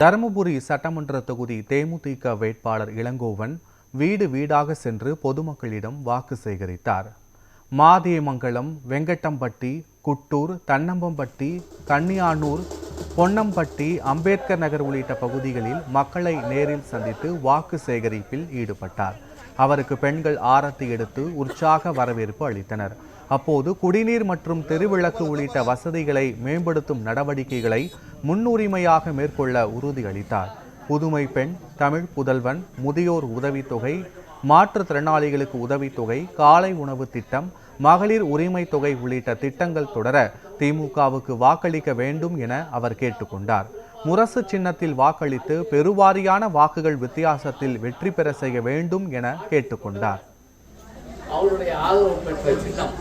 தருமபுரி சட்டமன்ற தொகுதி தேமுதிக வேட்பாளர் இளங்கோவன் வீடு வீடாக சென்று பொதுமக்களிடம் வாக்கு சேகரித்தார். மாதேமங்கலம், வெங்கட்டம்பட்டி, குட்டூர், தன்னம்பம்பட்டி, கன்னியானூர், பொன்னம்பட்டி, அம்பேத்கர் நகர் உள்ளிட்ட பகுதிகளில் மக்களை நேரில் சந்தித்து வாக்கு சேகரிப்பில் ஈடுபட்டார். அவருக்கு பெண்கள் ஆரத்தி எடுத்து உற்சாக வரவேற்பு அளித்தனர். அப்போது குடிநீர் மற்றும் தெருவிளக்கு உள்ளிட்ட வசதிகளை மேம்படுத்தும் நடவடிக்கைகளை முன்னுரிமையாக மேற்கொள்ள உறுதியளித்தார். புதுமை பெண், தமிழ் புதல்வன், முதியோர் உதவித்தொகை, மாற்றுத்திறனாளிகளுக்கு உதவித்தொகை, காலை உணவு திட்டம், மகளிர் உரிமை தொகை உள்ளிட்ட திட்டங்கள் தொடர திமுகவுக்கு வாக்களிக்க வேண்டும் என அவர் கேட்டுக்கொண்டார். முரசு சின்னத்தில் வாக்களித்து பெருவாரியான வாக்குகள் வித்தியாசத்தில் வெற்றி பெற செய்ய வேண்டும் என கேட்டுக்கொண்டார். அவருடைய ஆதரவு பெற்ற சின்னம்